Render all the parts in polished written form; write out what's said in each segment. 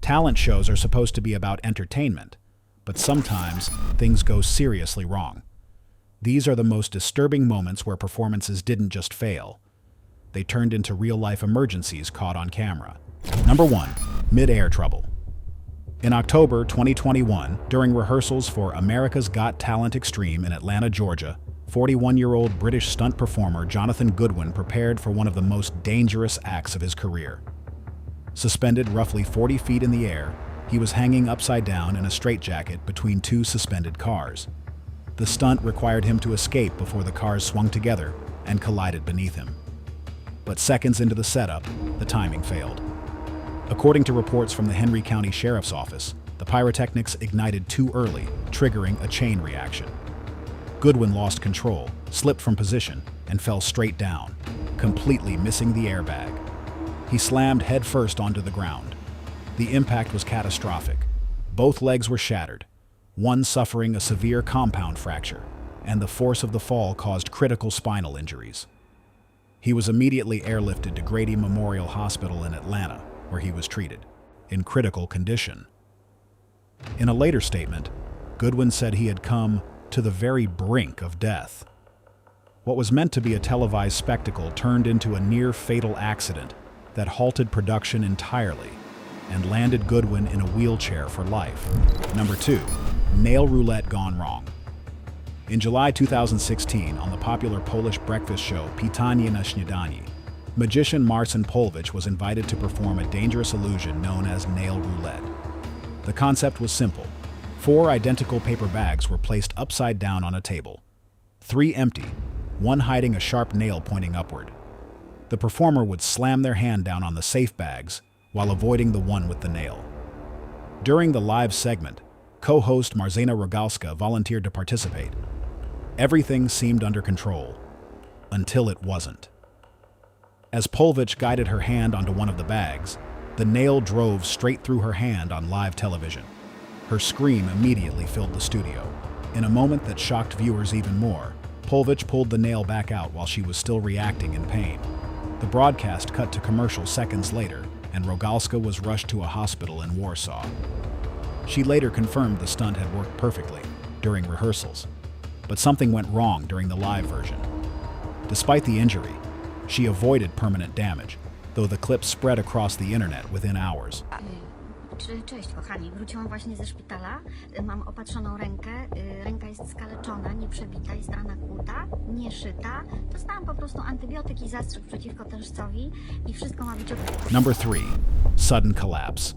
Talent shows are supposed to be about entertainment, but sometimes things go seriously wrong. These are the most disturbing moments where performances didn't just fail. They turned into real-life emergencies caught on camera. Number 1. Mid-air trouble. In October 2021, during rehearsals for America's Got Talent Extreme in Atlanta, Georgia, 41-year-old British stunt performer Jonathan Goodwin prepared for one of the most dangerous acts of his career. Suspended roughly 40 feet in the air, he was hanging upside down in a straitjacket between two suspended cars. The stunt required him to escape before the cars swung together and collided beneath him. But seconds into the setup, the timing failed. According to reports from the Henry County Sheriff's Office, the pyrotechnics ignited too early, triggering a chain reaction. Goodwin lost control, slipped from position, and fell straight down, completely missing the airbag. He slammed headfirst onto the ground. The impact was catastrophic. Both legs were shattered, one suffering a severe compound fracture, and the force of the fall caused critical spinal injuries. He was immediately airlifted to Grady Memorial Hospital in Atlanta, where he was treated, in critical condition. In a later statement, Goodwin said he had come to the very brink of death. What was meant to be a televised spectacle turned into a near-fatal accident that halted production entirely and landed Goodwin in a wheelchair for life. Number 2. Nail roulette gone wrong. In July 2016, on the popular Polish breakfast show Pytanie na Śniadanie, magician Marcin Polwicz was invited to perform a dangerous illusion known as nail roulette. The concept was simple. 4 identical paper bags were placed upside down on a table. 3 empty, one hiding a sharp nail pointing upward. The performer would slam their hand down on the safe bags while avoiding the one with the nail. During the live segment, co-host Marzena Rogalska volunteered to participate. Everything seemed under control, until it wasn't. As Polwicz guided her hand onto one of the bags, the nail drove straight through her hand on live television. Her scream immediately filled the studio. In a moment that shocked viewers even more, Polwicz pulled the nail back out while she was still reacting in pain. The broadcast cut to commercial seconds later, and Rogalska was rushed to a hospital in Warsaw. She later confirmed the stunt had worked perfectly during rehearsals, but something went wrong during the live version. Despite the injury, she avoided permanent damage, though the clip spread across the internet within hours. Cześć kochani, wróciłam właśnie ze szpitala, mam opatrzoną rękę, ręka jest skaleczona, nie przebita, jest rana kłuta, nie szyta. Dostałam po prostu antybiotyk i zastrzyk przeciwko tężcowi i wszystko ma być ok. Number 3. Sudden collapse.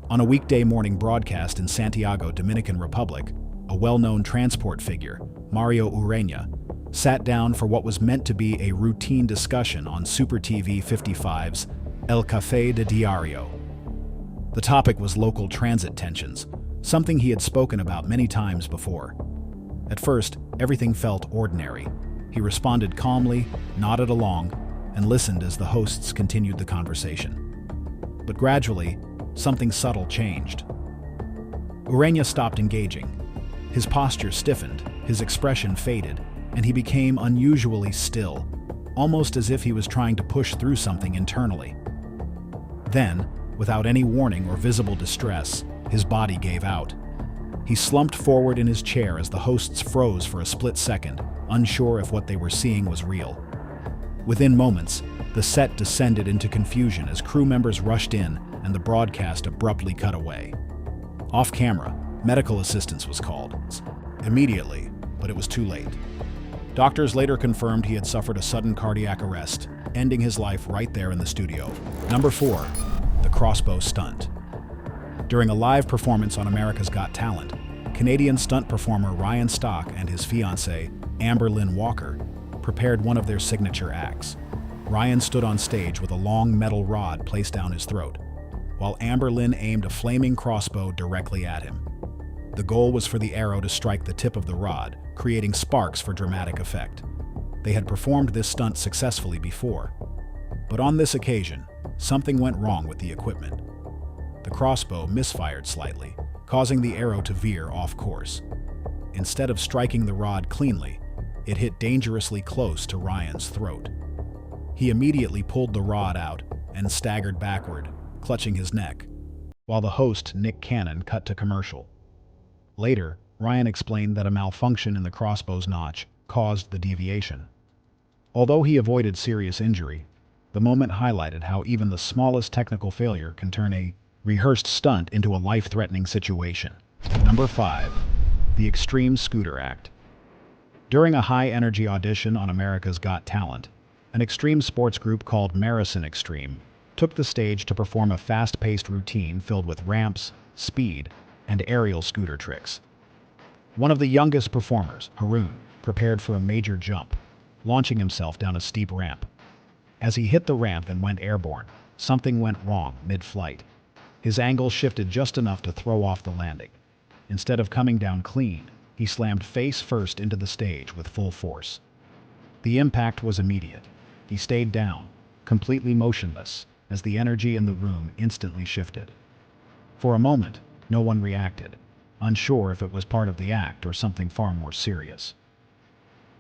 On a weekday morning broadcast in Santiago, Dominican Republic, a well-known transport figure, Mario Ureña, sat down for what was meant to be a routine discussion on Super TV 55's El Café de Diario. The topic was local transit tensions, something he had spoken about many times before. At first, everything felt ordinary. He responded calmly, nodded along, and listened as the hosts continued the conversation. But gradually, something subtle changed. Ureña stopped engaging. His posture stiffened, his expression faded, and he became unusually still, almost as if he was trying to push through something internally. Then, without any warning or visible distress, his body gave out. He slumped forward in his chair as the hosts froze for a split second, unsure if what they were seeing was real. Within moments, the set descended into confusion as crew members rushed in and the broadcast abruptly cut away. Off camera, medical assistance was called. Immediately, but it was too late. Doctors later confirmed he had suffered a sudden cardiac arrest, ending his life right there in the studio. Number 4. The crossbow stunt. During a live performance on America's Got Talent, Canadian stunt performer Ryan Stock and his fiancée, Amber Lynn Walker, prepared one of their signature acts. Ryan stood on stage with a long metal rod placed down his throat, while Amber Lynn aimed a flaming crossbow directly at him. The goal was for the arrow to strike the tip of the rod, creating sparks for dramatic effect. They had performed this stunt successfully before, but on this occasion, something went wrong with the equipment. The crossbow misfired slightly, causing the arrow to veer off course. Instead of striking the rod cleanly, it hit dangerously close to Ryan's throat. He immediately pulled the rod out and staggered backward, clutching his neck. while the host, Nick Cannon, cut to commercial. Later, Ryan explained that a malfunction in the crossbow's notch caused the deviation. Although he avoided serious injury, the moment highlighted how even the smallest technical failure can turn a rehearsed stunt into a life-threatening situation. Number 5. The Extreme Scooter Act. During a high-energy audition on America's Got Talent, an extreme sports group called Marathon Extreme took the stage to perform a fast-paced routine filled with ramps, speed, and aerial scooter tricks. One of the youngest performers, Haroon, prepared for a major jump, launching himself down a steep ramp. As he hit the ramp and went airborne, something went wrong mid-flight. His angle shifted just enough to throw off the landing. Instead of coming down clean, he slammed face first into the stage with full force. The impact was immediate. He stayed down, completely motionless, as the energy in the room instantly shifted. For a moment, no one reacted, unsure if it was part of the act or something far more serious.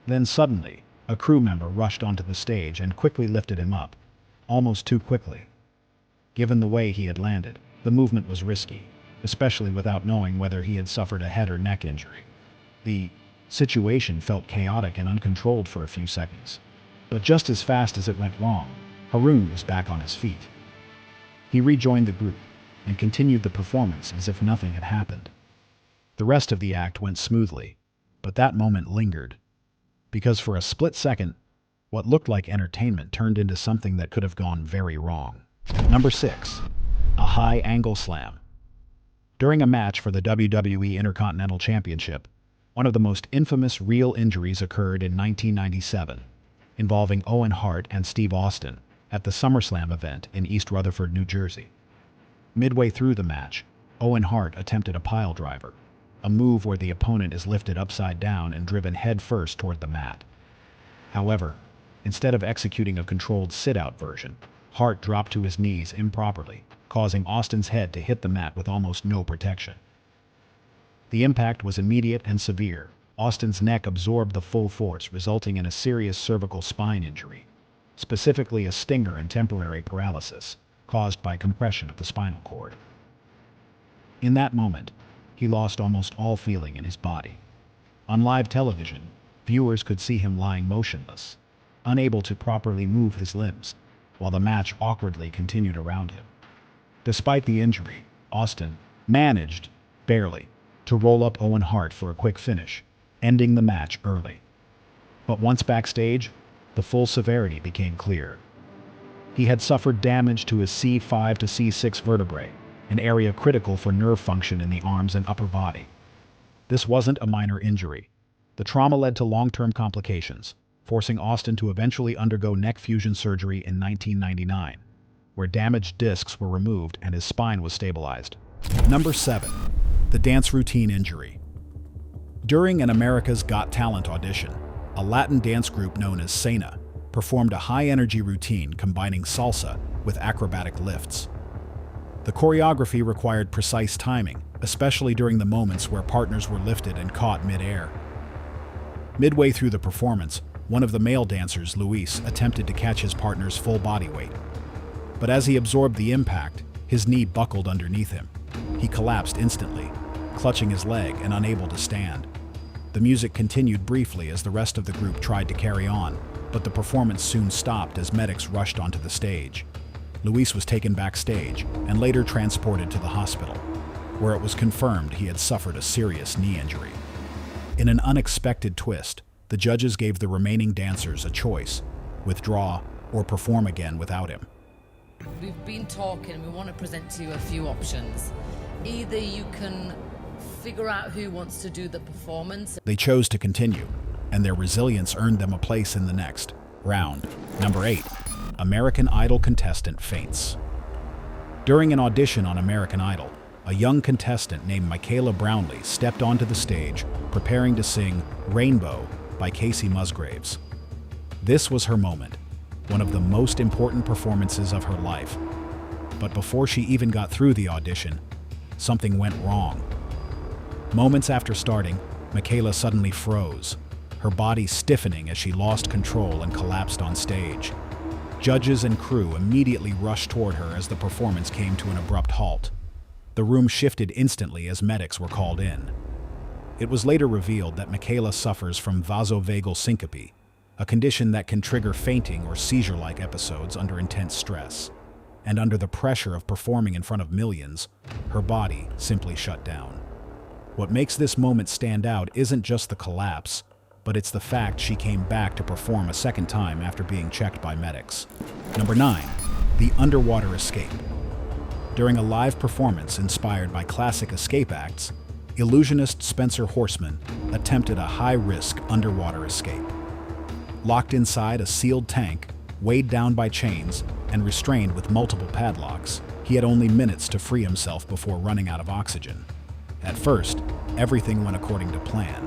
Then suddenly, a crew member rushed onto the stage and quickly lifted him up, almost too quickly. Given the way he had landed, the movement was risky, especially without knowing whether he had suffered a head or neck injury. The situation felt chaotic and uncontrolled for a few seconds. But just as fast as it went wrong, Haroon was back on his feet. He rejoined the group and continued the performance as if nothing had happened. The rest of the act went smoothly, but that moment lingered, because for a split second, what looked like entertainment turned into something that could have gone very wrong. Number 6. A high-angle slam. During a match for the WWE Intercontinental Championship, one of the most infamous real injuries occurred in 1997, involving Owen Hart and Steve Austin at the SummerSlam event in East Rutherford, New Jersey. Midway through the match, Owen Hart attempted a pile driver, a move where the opponent is lifted upside down and driven head-first toward the mat. However, instead of executing a controlled sit-out version, Hart dropped to his knees improperly, causing Austin's head to hit the mat with almost no protection. The impact was immediate and severe. Austin's neck absorbed the full force, resulting in a serious cervical spine injury, specifically a stinger and temporary paralysis caused by compression of the spinal cord. In that moment, he lost almost all feeling in his body. On live television, viewers could see him lying motionless, unable to properly move his limbs, while the match awkwardly continued around him. Despite the injury, Austin managed, barely, to roll up Owen Hart for a quick finish, ending the match early. But once backstage, the full severity became clear. He had suffered damage to his C5 to C6 vertebrae, an area critical for nerve function in the arms and upper body. This wasn't a minor injury. The trauma led to long-term complications, forcing Austin to eventually undergo neck fusion surgery in 1999, where damaged discs were removed and his spine was stabilized. Number 7. The dance routine injury. During an America's Got Talent audition, a Latin dance group known as Cena performed a high-energy routine combining salsa with acrobatic lifts. The choreography required precise timing, especially during the moments where partners were lifted and caught mid-air. Midway through the performance, one of the male dancers, Luis, attempted to catch his partner's full body weight. But as he absorbed the impact, his knee buckled underneath him. He collapsed instantly, clutching his leg and unable to stand. The music continued briefly as the rest of the group tried to carry on, but the performance soon stopped as medics rushed onto the stage. Luis was taken backstage and later transported to the hospital, where it was confirmed he had suffered a serious knee injury. In an unexpected twist, the judges gave the remaining dancers a choice: withdraw or perform again without him. We've been talking and we want to present to you a few options. Either you can figure out who wants to do the performance. They chose to continue, and their resilience earned them a place in the next round. Number 8. American Idol contestant faints. During an audition on American Idol, a young contestant named Michaela Brownlee stepped onto the stage, preparing to sing Rainbow by Casey Musgraves. This was her moment, one of the most important performances of her life. But before she even got through the audition, something went wrong. Moments after starting, Michaela suddenly froze, her body stiffening as she lost control and collapsed on stage. Judges and crew immediately rushed toward her as the performance came to an abrupt halt. The room shifted instantly as medics were called in. It was later revealed that Michaela suffers from vasovagal syncope, a condition that can trigger fainting or seizure-like episodes under intense stress. And under the pressure of performing in front of millions, her body simply shut down. What makes this moment stand out isn't just the collapse, but it's the fact she came back to perform a second time after being checked by medics. Number 9. The underwater escape. During a live performance inspired by classic escape acts, illusionist Spencer Horseman attempted a high-risk underwater escape. Locked inside a sealed tank, weighed down by chains, and restrained with multiple padlocks, he had only minutes to free himself before running out of oxygen. At first, everything went according to plan.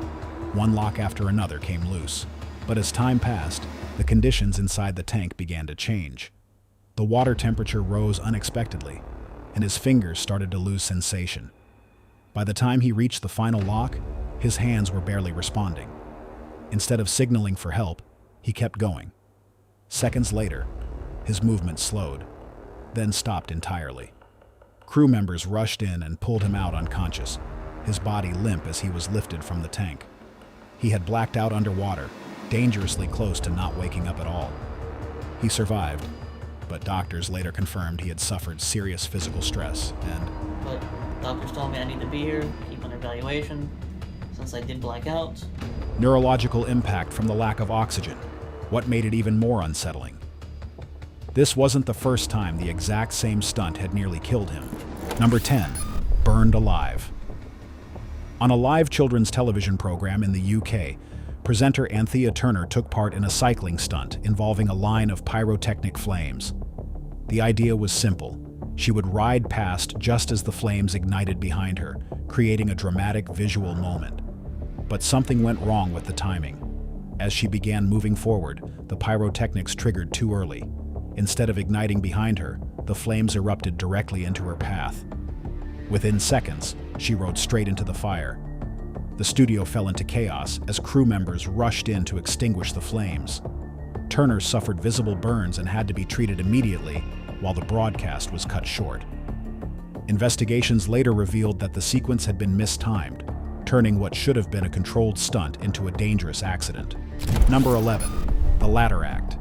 One lock after another came loose. But as time passed, the conditions inside the tank began to change. The water temperature rose unexpectedly, and his fingers started to lose sensation. By the time he reached the final lock, his hands were barely responding. Instead of signaling for help, he kept going. Seconds later, his movement slowed, then stopped entirely. Crew members rushed in and pulled him out unconscious, his body limp as he was lifted from the tank. He had blacked out underwater, dangerously close to not waking up at all. He survived, but doctors later confirmed he had suffered serious physical stress and... But doctors told me I need to be here, keep under evaluation, since I did black out. Neurological impact from the lack of oxygen. What made it even more unsettling? This wasn't the first time the exact same stunt had nearly killed him. Number 10. Burned alive. On a live children's television program in the UK, presenter Anthea Turner took part in a cycling stunt involving a line of pyrotechnic flames. The idea was simple. She would ride past just as the flames ignited behind her, creating a dramatic visual moment. But something went wrong with the timing. As she began moving forward, the pyrotechnics triggered too early. Instead of igniting behind her, the flames erupted directly into her path. Within seconds, she rode straight into the fire. The studio fell into chaos as crew members rushed in to extinguish the flames. Turner suffered visible burns and had to be treated immediately, while the broadcast was cut short. Investigations later revealed that the sequence had been mistimed, turning what should have been a controlled stunt into a dangerous accident. Number 11. The Ladder Act.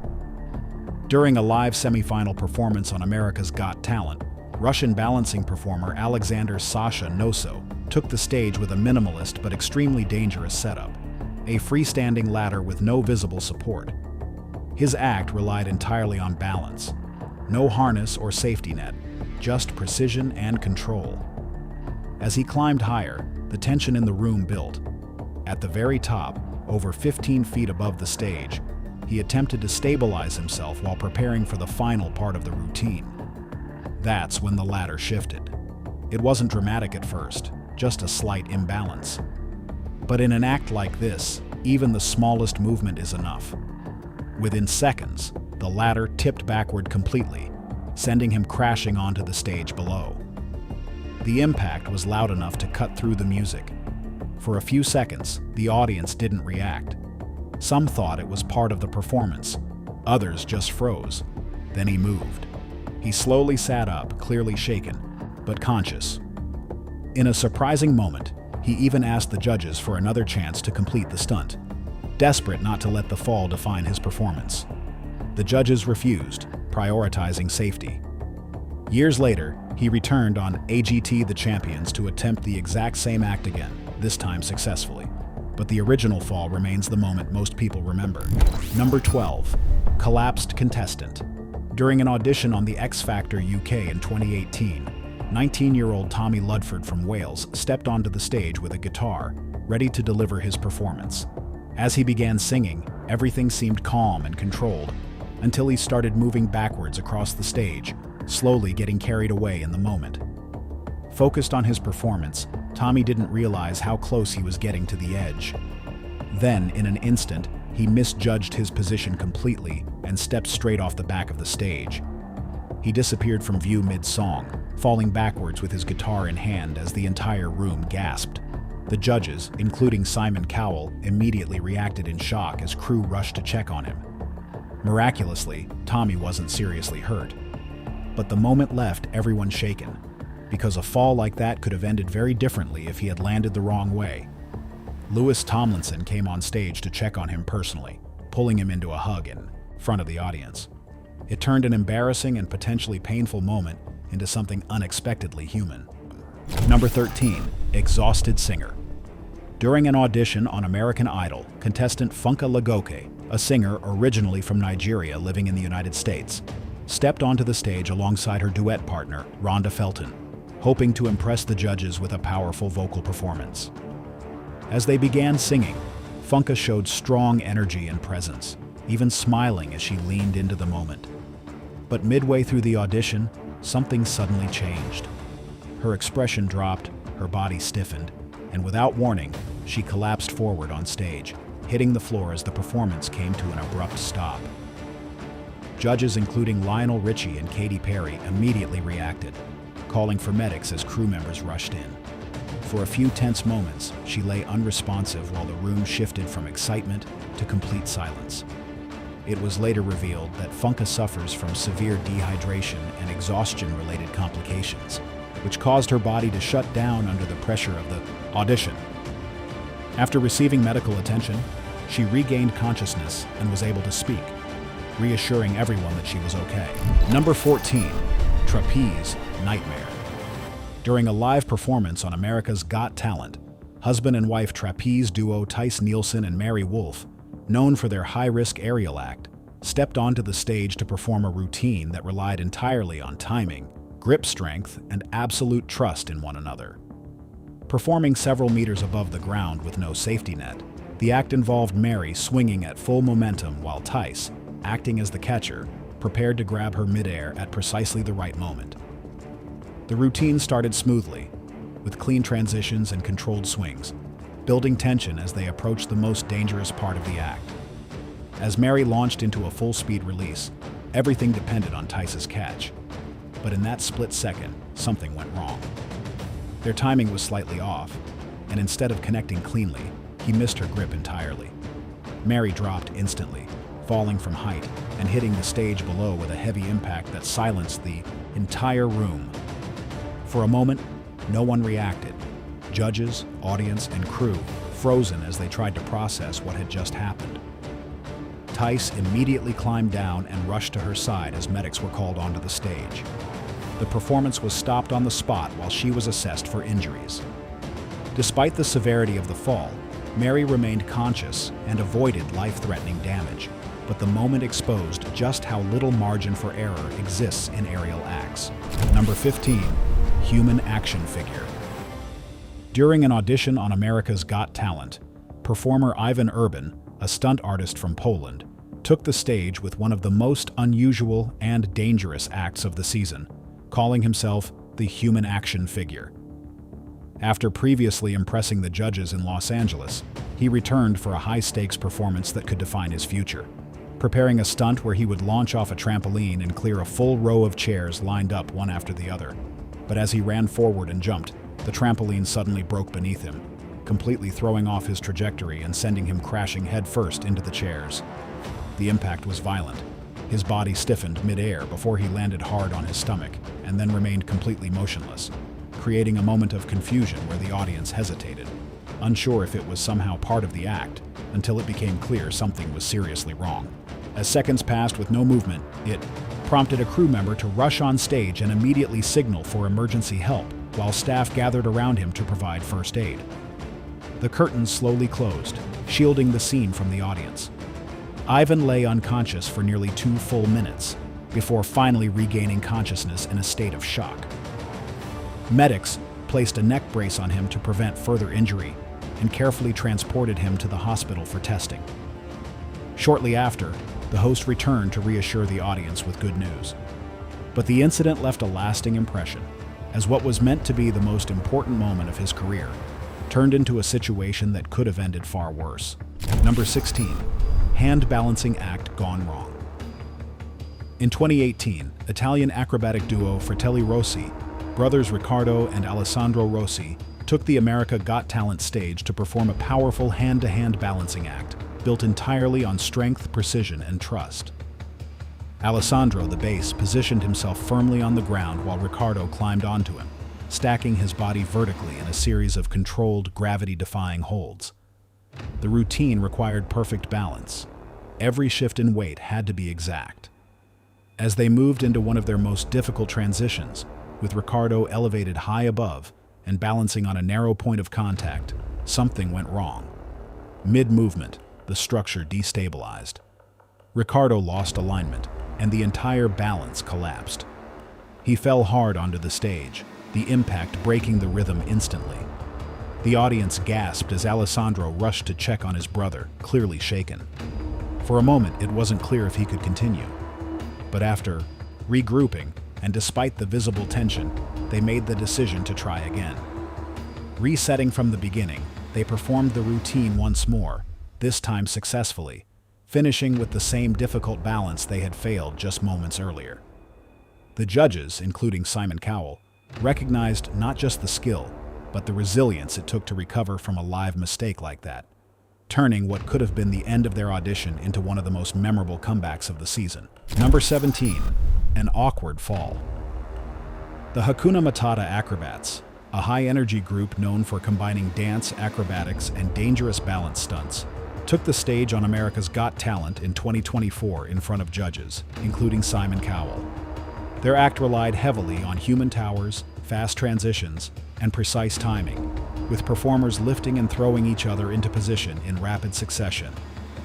During a live semifinal performance on America's Got Talent, Russian balancing performer Alexander Sasha Noso took the stage with a minimalist but extremely dangerous setup, a freestanding ladder with no visible support. His act relied entirely on balance. No harness or safety net, just precision and control. As he climbed higher, the tension in the room built. At the very top, over 15 feet above the stage, he attempted to stabilize himself while preparing for the final part of the routine. That's when the ladder shifted. It wasn't dramatic at first, just a slight imbalance. But in an act like this, even the smallest movement is enough. Within seconds, the ladder tipped backward completely, sending him crashing onto the stage below. The impact was loud enough to cut through the music. For a few seconds, the audience didn't react. Some thought it was part of the performance. Others just froze. Then he moved. He slowly sat up, clearly shaken, but conscious. In a surprising moment, he even asked the judges for another chance to complete the stunt, desperate not to let the fall define his performance. The judges refused, prioritizing safety. Years later, he returned on AGT The Champions to attempt the exact same act again, this time successfully. But the original fall remains the moment most people remember. Number 12. Collapsed contestant. During an audition on the X Factor UK in 2018, 19-year-old Tommy Ludford from Wales stepped onto the stage with a guitar, ready to deliver his performance. As he began singing, everything seemed calm and controlled, until he started moving backwards across the stage, slowly getting carried away in the moment. Focused on his performance, Tommy didn't realize how close he was getting to the edge. Then, in an instant, he misjudged his position completely and stepped straight off the back of the stage. He disappeared from view mid-song, falling backwards with his guitar in hand as the entire room gasped. The judges, including Simon Cowell, immediately reacted in shock as crew rushed to check on him. Miraculously, Tommy wasn't seriously hurt. But the moment left everyone shaken. because a fall like that could have ended very differently if he had landed the wrong way. Louis Tomlinson came on stage to check on him personally, pulling him into a hug in front of the audience. It turned an embarrassing and potentially painful moment into something unexpectedly human. Number 13, exhausted singer. During an audition on American Idol, contestant Funke Lagoke, a singer originally from Nigeria living in the United States, stepped onto the stage alongside her duet partner, Rhonda Felton, hoping to impress the judges with a powerful vocal performance. As they began singing, Funke showed strong energy and presence, even smiling as she leaned into the moment. But midway through the audition, something suddenly changed. Her expression dropped, her body stiffened, and without warning, she collapsed forward on stage, hitting the floor as the performance came to an abrupt stop. Judges including Lionel Richie and Katy Perry immediately reacted, calling for medics as crew members rushed in. For a few tense moments, she lay unresponsive while the room shifted from excitement to complete silence. It was later revealed that Funke suffers from severe dehydration and exhaustion-related complications, which caused her body to shut down under the pressure of the audition. After receiving medical attention, she regained consciousness and was able to speak, reassuring everyone that she was okay. Number 14, Trapeze Nightmare. During a live performance on America's Got Talent, husband and wife trapeze duo Tice Nielsen and Mary Wolfe, known for their high-risk aerial act, stepped onto the stage to perform a routine that relied entirely on timing, grip strength, and absolute trust in one another. Performing several meters above the ground with no safety net, the act involved Mary swinging at full momentum while Tice, acting as the catcher, prepared to grab her midair at precisely the right moment. The routine started smoothly, with clean transitions and controlled swings, building tension as they approached the most dangerous part of the act. As Mary launched into a full-speed release, everything depended on Tice's catch. But in that split second, something went wrong. Their timing was slightly off, and instead of connecting cleanly, he missed her grip entirely. Mary dropped instantly, falling from height and hitting the stage below with a heavy impact that silenced the entire room. For a moment, no one reacted. Judges, audience, and crew frozen as they tried to process what had just happened. Tice immediately climbed down and rushed to her side as medics were called onto the stage. The performance was stopped on the spot while she was assessed for injuries. Despite the severity of the fall, Mary remained conscious and avoided life-threatening damage, but the moment exposed just how little margin for error exists in aerial acts. Number 15, human action figure. During an audition on America's Got Talent, performer Ivan Urban, a stunt artist from Poland, took the stage with one of the most unusual and dangerous acts of the season, calling himself the human action figure. After previously impressing the judges in Los Angeles, he returned for a high-stakes performance that could define his future, preparing a stunt where he would launch off a trampoline and clear a full row of chairs lined up one after the other. But as he ran forward and jumped, the trampoline suddenly broke beneath him, completely throwing off his trajectory and sending him crashing headfirst into the chairs. The impact was violent. His body stiffened mid-air before he landed hard on his stomach and then remained completely motionless, creating a moment of confusion where the audience hesitated, unsure if it was somehow part of the act, until it became clear something was seriously wrong. As seconds passed with no movement, it prompted a crew member to rush on stage and immediately signal for emergency help, while staff gathered around him to provide first aid. The curtains slowly closed, shielding the scene from the audience. Ivan lay unconscious for nearly 2 full minutes, before finally regaining consciousness in a state of shock. Medics placed a neck brace on him to prevent further injury and carefully transported him to the hospital for testing. Shortly after, the host returned to reassure the audience with good news. But the incident left a lasting impression, as what was meant to be the most important moment of his career turned into a situation that could have ended far worse. Number 16, hand balancing act gone wrong. In 2018, Italian acrobatic duo Fratelli Rossi, brothers Riccardo and Alessandro Rossi, took the America Got Talent stage to perform a powerful hand-to-hand balancing act built entirely on strength, precision, and trust. Alessandro, the bass, positioned himself firmly on the ground while Riccardo climbed onto him, stacking his body vertically in a series of controlled, gravity-defying holds. The routine required perfect balance. Every shift in weight had to be exact. As they moved into one of their most difficult transitions, with Ricardo elevated high above and balancing on a narrow point of contact, something went wrong. Mid-movement, the structure destabilized. Ricardo lost alignment, and the entire balance collapsed. He fell hard onto the stage, the impact breaking the rhythm instantly. The audience gasped as Alessandro rushed to check on his brother, clearly shaken. For a moment, it wasn't clear if he could continue. But after regrouping, and despite the visible tension, they made the decision to try again. Resetting from the beginning, they performed the routine once more, this time successfully, finishing with the same difficult balance they had failed just moments earlier. The judges, including Simon Cowell, recognized not just the skill, but the resilience it took to recover from a live mistake like that, turning what could have been the end of their audition into one of the most memorable comebacks of the season. Number 17, an awkward fall. The Hakuna Matata Acrobats, a high-energy group known for combining dance, acrobatics, and dangerous balance stunts, took the stage on America's Got Talent in 2024 in front of judges, including Simon Cowell. Their act relied heavily on human towers, fast transitions, and precise timing, with performers lifting and throwing each other into position in rapid succession,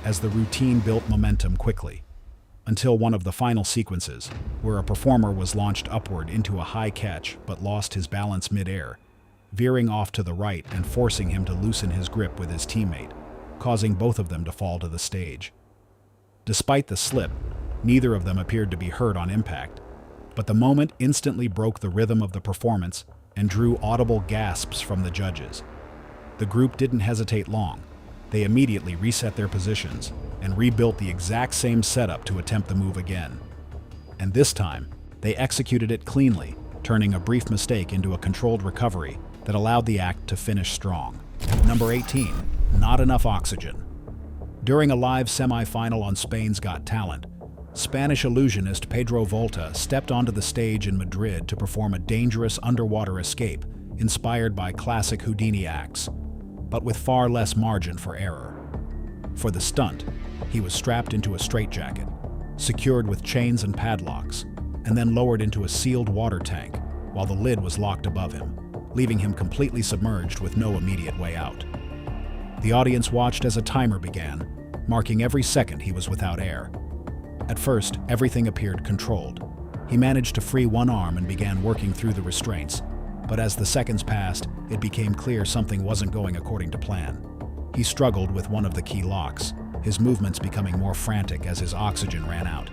as the routine built momentum quickly, until one of the final sequences, where a performer was launched upward into a high catch but lost his balance mid-air, veering off to the right and forcing him to loosen his grip with his teammate, causing both of them to fall to the stage. Despite the slip, neither of them appeared to be hurt on impact, but the moment instantly broke the rhythm of the performance and drew audible gasps from the judges. The group didn't hesitate long. They immediately reset their positions and rebuilt the exact same setup to attempt the move again. And this time, they executed it cleanly, turning a brief mistake into a controlled recovery that allowed the act to finish strong. Number 18, not enough oxygen. During a live semi-final on Spain's Got Talent, Spanish illusionist Pedro Volta stepped onto the stage in Madrid to perform a dangerous underwater escape inspired by classic Houdini acts, but with far less margin for error. For the stunt, he was strapped into a straitjacket, secured with chains and padlocks, and then lowered into a sealed water tank while the lid was locked above him, leaving him completely submerged with no immediate way out. The audience watched as a timer began, marking every second he was without air. At first, everything appeared controlled. He managed to free one arm and began working through the restraints, but as the seconds passed, it became clear something wasn't going according to plan. He struggled with one of the key locks, his movements becoming more frantic as his oxygen ran out.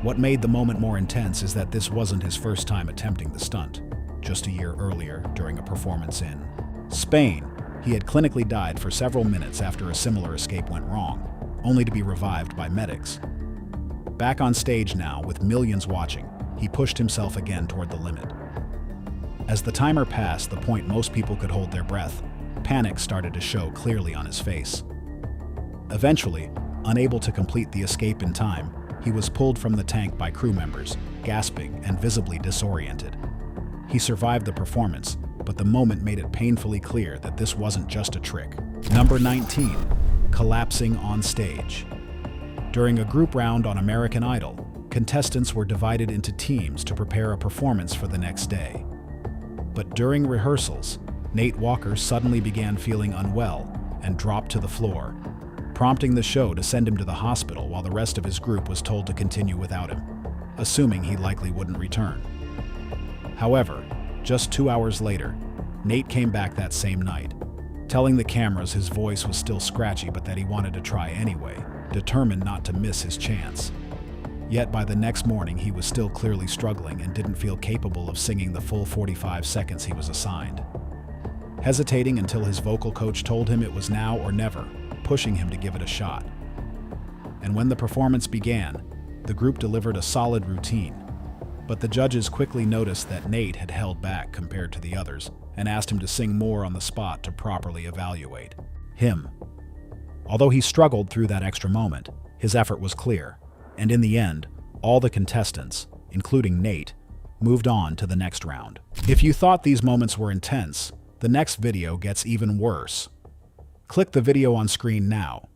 What made the moment more intense is that this wasn't his first time attempting the stunt. Just a year earlier, during a performance in Spain, he had clinically died for several minutes after a similar escape went wrong, only to be revived by medics. Back on stage now, with millions watching, he pushed himself again toward the limit. As the timer passed the point most people could hold their breath, panic started to show clearly on his face. Eventually, unable to complete the escape in time, he was pulled from the tank by crew members, gasping and visibly disoriented. He survived the performance, but the moment made it painfully clear that this wasn't just a trick. Number 19, collapsing on stage. During a group round on American Idol, contestants were divided into teams to prepare a performance for the next day. But during rehearsals, Nate Walker suddenly began feeling unwell and dropped to the floor, prompting the show to send him to the hospital while the rest of his group was told to continue without him, assuming he likely wouldn't return. However, just 2 hours later, Nate came back that same night, telling the cameras his voice was still scratchy but that he wanted to try anyway, determined not to miss his chance. Yet by the next morning he was still clearly struggling and didn't feel capable of singing the full 45 seconds he was assigned. Hesitating until his vocal coach told him it was now or never, pushing him to give it a shot. And when the performance began, the group delivered a solid routine, but the judges quickly noticed that Nate had held back compared to the others and asked him to sing more on the spot to properly evaluate him. Although he struggled through that extra moment, his effort was clear, and in the end, all the contestants, including Nate, moved on to the next round. If you thought these moments were intense, the next video gets even worse. Click the video on screen now.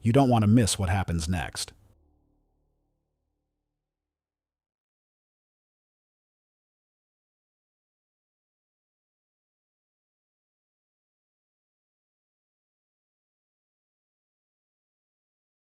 You don't want to miss what happens next.